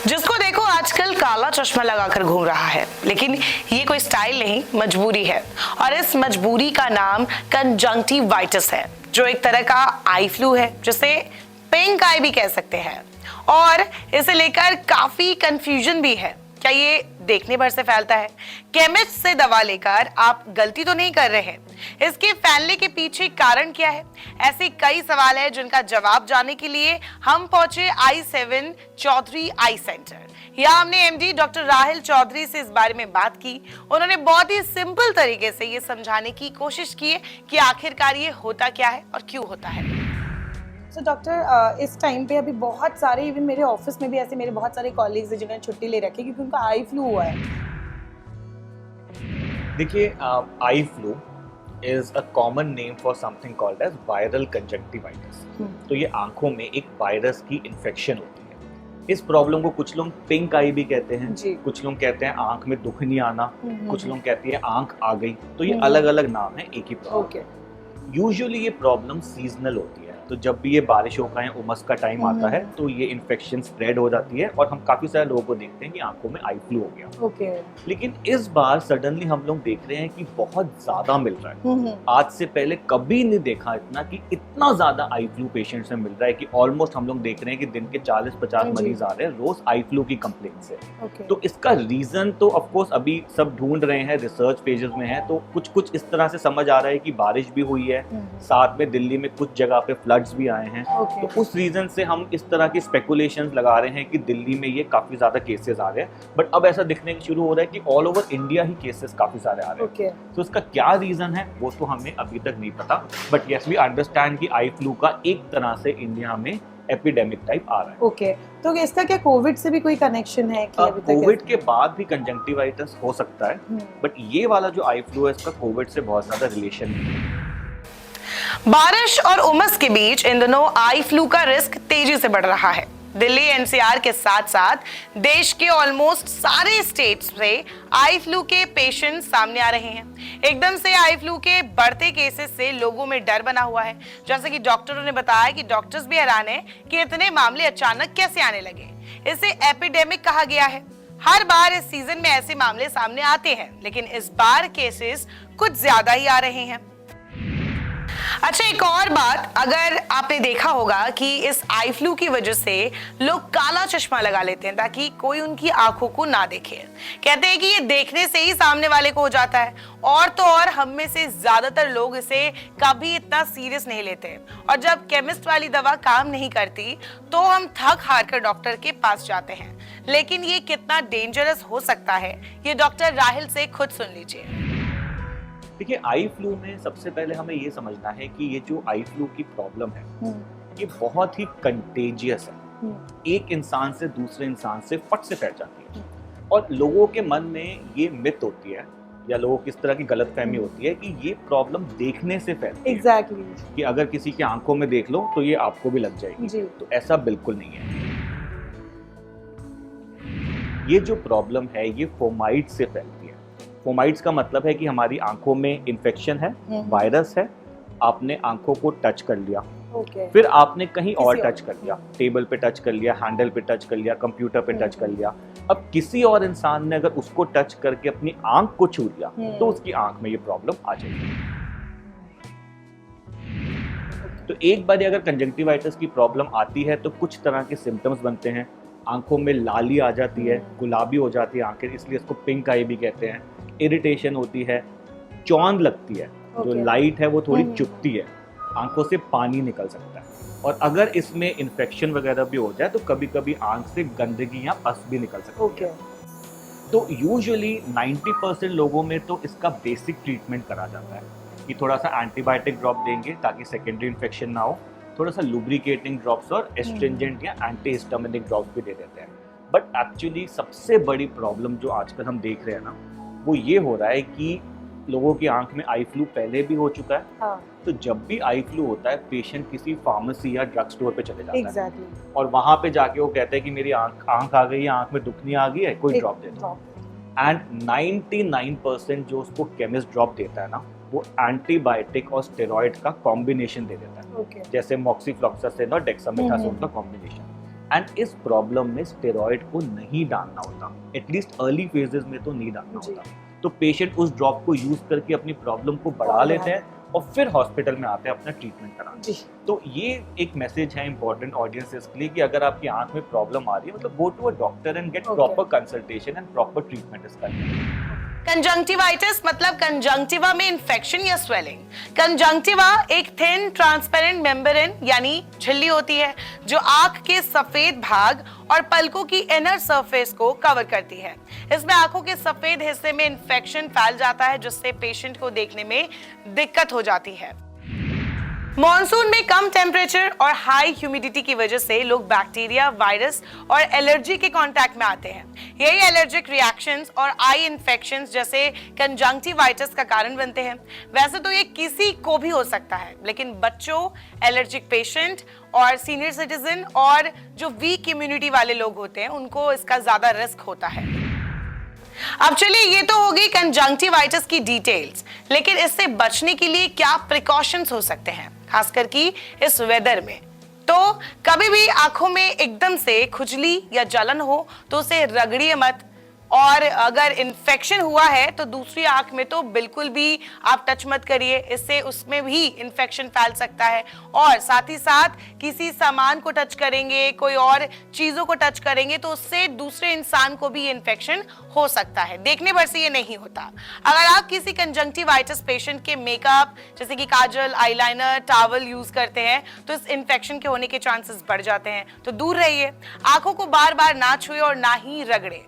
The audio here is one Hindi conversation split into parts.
जिसको देखो आजकल काला चश्मा लगाकर घूम रहा है, लेकिन ये कोई स्टाइल नहीं, मजबूरी है। और इस मजबूरी का नाम कंजंक्टिवाइटिस है, जो एक तरह का आई फ्लू है, जिसे पिंक आई भी कह सकते हैं। और इसे लेकर काफी कंफ्यूजन भी है। क्या ये देखने भर से फैलता है? केमिस्ट से दवा लेकर आप गलती तो नहीं कर रहे हैं? इसके फैलने के पीछे कारण क्या है? ऐसे कई सवाल है जिनका जवाब जानने के लिए हम पहुंचे i7 चौधरी आई सेंटर। यहाँ हमने एमडी डॉक्टर राहिल चौधरी से इस बारे में बात की। उन्होंने बहुत ही सिंपल तरीके से ये समझाने की कोशिश की है कि आखिरकार ये होता क्या है और क्यों होता है। तो डॉक्टर इस टाइम पे अभी बहुत सारे, इवन मेरे ऑफिस में भी ऐसे मेरे बहुत सारे कॉलीग्स हैं जिन्होंने छुट्टी ले रखी है क्योंकि उनका आई फ्लू हुआ है। देखिए, eye flu is a common name for something called as viral conjunctivitis. तो ये आंखों में एक वायरस की इन्फेक्शन होती है। इस प्रॉब्लम को कुछ लोग पिंक आई भी कहते हैं, कुछ लोग कहते हैं आंख में दुख नहीं आना, कुछ लोग कहते हैं आंख आ गई। तो ये अलग अलग नाम है एक ही प्रॉब्लम। यूजुअली ये प्रॉब्लम सीजनल होती है। तो जब भी ये बारिशों का या उमस का टाइम आता है तो ये इन्फेक्शन स्प्रेड हो जाती है और हम काफी सारे लोगों को देखते हैं कि आंखों में आई फ्लू हो गया। लेकिन इस बार सडनली हम लोग देख रहे हैं कि बहुत ज्यादा मिल रहा है। आज से पहले कभी नहीं देखा इतना कि इतना ज्यादा आई फ्लू पेशेंट्स में मिल रहा है कि ऑलमोस्ट हम लोग देख रहे हैं कि दिन के 40-50 मरीज आ रहे हैं रोज आई फ्लू की कंप्लेंट से। तो इसका रीजन तो ऑफकोर्स अभी सब ढूंढ रहे हैं, रिसर्च पेजेस में है। तो कुछ इस तरह से समझ आ रहा है कि बारिश भी हुई है, साथ में दिल्ली में कुछ जगह पे फ्लड्स भी आए हैं। तो उस रीजन से हम इस तरह की स्पेकुलेशंस लगा रहे हैं कि दिल्ली में ये काफी ज्यादा केसेस आ रहे हैं। बट अब ऐसा दिखने शुरू हो रहा है कि ऑल ओवर इंडिया ही केसेस काफी सारे आ रहे हैं। तो इसका क्या रीजन है वो तो हमें अभी तक नहीं पता। बट यस, वी अंडरस्टैंड कि आई फ्लू का एक तरह से इंडिया में एपिडेमिक टाइप आ रहा है। तो इसका क्या कोविड से भी कोई कनेक्शन है कि अभी तक? कोविड के बाद भी कंजंक्टिवाइटिस हो सकता है, बट ये वाला जो आई फ्लू है इसका कोविड से बहुत ज्यादा रिलेशन नहीं है। बारिश और उमस के बीच इन दिनों आई फ्लू का रिस्क तेजी से बढ़ रहा है। दिल्ली एनसीआर के साथ साथ देश के ऑलमोस्ट सारे स्टेट्स से आई फ्लू के पेशेंट सामने आ रहे हैं। एकदम से आई फ्लू के बढ़ते केसेस से लोगों में डर बना हुआ है। जैसे कि डॉक्टरों ने बताया कि डॉक्टर्स भी हैरान हैं कि इतने मामले अचानक कैसे आने लगे। इसे एपिडेमिक कहा गया है। हर बार इस सीजन में ऐसे मामले सामने आते हैं, लेकिन इस बार केसेस कुछ ज्यादा ही आ रहे हैं। अच्छा, एक और बात, अगर आपने देखा होगा कि इस आई फ्लू की वजह से लोग काला चश्मा लगा लेते हैं ताकि कोई उनकी आंखों को ना देखे। कहते हैं कि ये देखने से ही सामने वाले को हो जाता है। और तो और हम में से ज्यादातर लोग इसे कभी इतना सीरियस नहीं लेते। और जब केमिस्ट वाली दवा काम नहीं करती तो हम थक हार कर डॉक्टर के पास जाते हैं। लेकिन ये कितना डेंजरस हो सकता है, ये डॉक्टर राहिल से खुद सुन लीजिए। देखिए, आई फ्लू में सबसे पहले हमें ये समझना है कि ये जो आई फ्लू की प्रॉब्लम है ये बहुत ही कंटेजियस है। एक इंसान से दूसरे इंसान से फट से फैल जाती है। और लोगों के मन में ये मिथ होती है या लोगों की इस तरह की गलतफहमी होती है कि ये प्रॉब्लम देखने से फैलती है। कि अगर किसी की आंखों में देख लो तो ये आपको भी लग जाएगी। तो ऐसा बिल्कुल नहीं है। ये जो प्रॉब्लम है ये फोमाइट से फैलती है। फोमाइट्स का मतलब है कि हमारी आंखों में इन्फेक्शन है, वायरस है। आपने आंखों को टच कर लिया, फिर आपने कहीं और टच कर लिया, टेबल पे टच कर लिया, हैंडल पे टच कर लिया, कंप्यूटर पे टच कर लिया। अब किसी और इंसान ने अगर उसको टच करके अपनी आंख को छू लिया तो उसकी आंख में ये प्रॉब्लम आ जाएगी। तो एक बार अगर कंजंक्टिवाइटिस की प्रॉब्लम आती है तो कुछ तरह के सिम्टम्स बनते हैं। आंखों में लाली आ जाती है, गुलाबी हो जाती है आंखें, इसलिए इसको पिंक आई भी कहते हैं। इरिटेशन होती है, चौंध लगती है, जो लाइट है वो थोड़ी चुभती है, आंखों से पानी निकल सकता है। और अगर इसमें इन्फेक्शन वगैरह भी हो जाए तो कभी कभी आंख से गंदगी या पस भी निकल सकती है। तो यूजुअली 90% लोगों में तो इसका बेसिक ट्रीटमेंट करा जाता है कि थोड़ा सा एंटीबायोटिक ड्रॉप देंगे ताकि सेकेंडरी इन्फेक्शन ना हो, थोड़ा सा लुब्रिकेटिंग ड्रॉप्स और एस्ट्रिंजेंट या एंटीहिस्टामिनिक ड्रॉप्स भी दे देते हैं। बट एक्चुअली सबसे बड़ी प्रॉब्लम जो आजकल हम देख रहे हैं ना, वो ये हो रहा है कि लोगों की आंख में आई फ्लू पहले भी हो चुका है। तो जब भी आई फ्लू होता है पेशेंट किसी फार्मेसी या ड्रग स्टोर पे चले जाता है और वहां पे जाके वो कहते हैं कि मेरी आंख आ गई है, आंख में दुखनी आ गई है, कोई ड्रॉप दे दो। एंड 99% जो उसको केमिस्ट ड्रॉप देता है ना, वो एंटीबायोटिक और स्टेरॉइड का कॉम्बिनेशन दे देता है। जैसे मॉक्सीफ्लॉक्सासिन और डेक्सामेथासोन का कॉम्बिनेशन। एंड इस प्रॉब्लम में स्टेरॉइड को नहीं डालना होता, एटलीस्ट अर्ली फेजेस में तो नहीं डालना जी। होता। तो पेशेंट उस ड्रॉप को यूज करके अपनी प्रॉब्लम को बढ़ा लेते हैं और फिर हॉस्पिटल में आते हैं अपना ट्रीटमेंट कराने। जी। तो ये एक मैसेज है इंपॉर्टेंट ऑडियंसेस के लिए कि अगर आपकी आंख में प्रॉब्लम आ रही है, मतलब go to a doctor and get proper consultation and proper treatment इसका। कंजंक्टिवाइटिस मतलब कंजंक्टिवा में इंफेक्शन या स्वेलिंग। कंजंक्टिवा एक थिन ट्रांसपेरेंट मेम्ब्रेन यानी झिल्ली होती है जो आंख के सफेद भाग और पलकों की इनर सरफेस को कवर करती है। इसमें आंखों के सफेद हिस्से में इंफेक्शन फैल जाता है जिससे पेशेंट को देखने में दिक्कत हो जाती है। मॉनसून में कम टेम्परेचर और हाई ह्यूमिडिटी की वजह से लोग बैक्टीरिया, वायरस और एलर्जी के कांटेक्ट में आते हैं। यही एलर्जिक रिएक्शंस और आई इंफेक्शंस जैसे कंजंक्टिवाइटिस का कारण बनते हैं। वैसे तो ये किसी को भी हो सकता है, लेकिन बच्चों, एलर्जिक पेशेंट और सीनियर सिटीजन और जो वीक इम्यूनिटी वाले लोग होते हैं उनको इसका ज्यादा रिस्क होता है। अब चलिए, ये तो हो गई कंजंक्टिवाइटिस की डिटेल्स, लेकिन इससे बचने के लिए क्या प्रिकॉशंस हो सकते हैं, खासकर कि इस वेदर में। तो कभी भी आंखों में एकदम से खुजली या जलन हो तो उसे रगड़िए मत, और अगर इन्फेक्शन हुआ है तो दूसरी आंख में तो बिल्कुल भी आप टच मत करिए, इससे उसमें भी इन्फेक्शन फैल सकता है। और साथ ही साथ किसी सामान को टच करेंगे, कोई और चीजों को टच करेंगे तो उससे दूसरे इंसान को भी इन्फेक्शन हो सकता है। देखने भर से ये नहीं होता। अगर आप किसी कंजंक्टिवाइटिस पेशेंट के मेकअप जैसे कि काजल, आईलाइनर, टॉवल यूज करते हैं तो इस इन्फेक्शन के होने के चांसेस बढ़ जाते हैं, तो दूर रहिए। आंखों को बार बार ना छुए और ना ही रगड़े।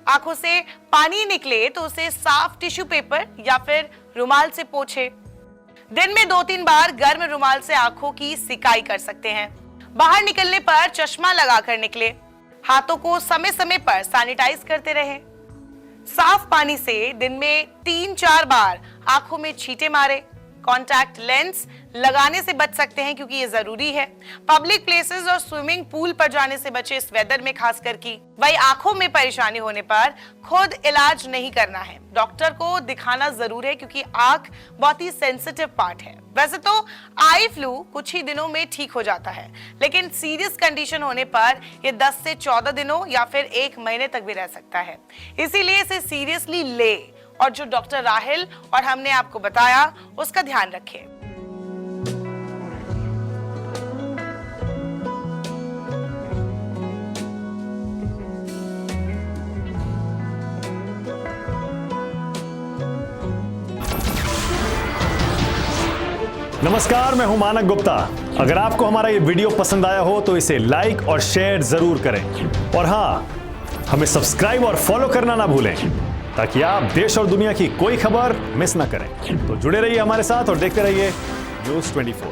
आंखों से पानी निकले तो उसे साफ टिश्यू पेपर या फिर रुमाल से पोंछे। दिन में 2-3 बार गर्म रुमाल से आंखों की सिकाई कर सकते हैं। बाहर निकलने पर चश्मा लगाकर निकले। हाथों को समय समय पर सैनिटाइज करते रहें। साफ पानी से दिन में 3-4 बार आंखों में छींटे मारे। कॉन्टैक्ट लेंस लगाने से बच सकते हैं क्योंकि ये जरूरी है। पब्लिक प्लेसेस और स्विमिंग पूल पर जाने से बचे इस वेदर में खासकर की। वही आंखों में परेशानी होने पर खुद इलाज नहीं करना है, डॉक्टर को दिखाना जरूर है क्योंकि आंख बहुत ही सेंसिटिव पार्ट है। वैसे तो आई फ्लू कुछ ही दिनों में ठीक हो जाता है, लेकिन सीरियस कंडीशन होने पर ये 10 से 14 दिनों या फिर 1 महीने तक भी रह सकता है। इसीलिए इसे सीरियसली ले और जो डॉक्टर राहिल और हमने आपको बताया उसका ध्यान रखें। नमस्कार, मैं हूं मानक गुप्ता। अगर आपको हमारा ये वीडियो पसंद आया हो तो इसे लाइक और शेयर जरूर करें, और हाँ, हमें सब्सक्राइब और फॉलो करना ना भूलें ताकि आप देश और दुनिया की कोई खबर मिस ना करें। तो जुड़े रहिए हमारे साथ और देखते रहिए न्यूज़ 24।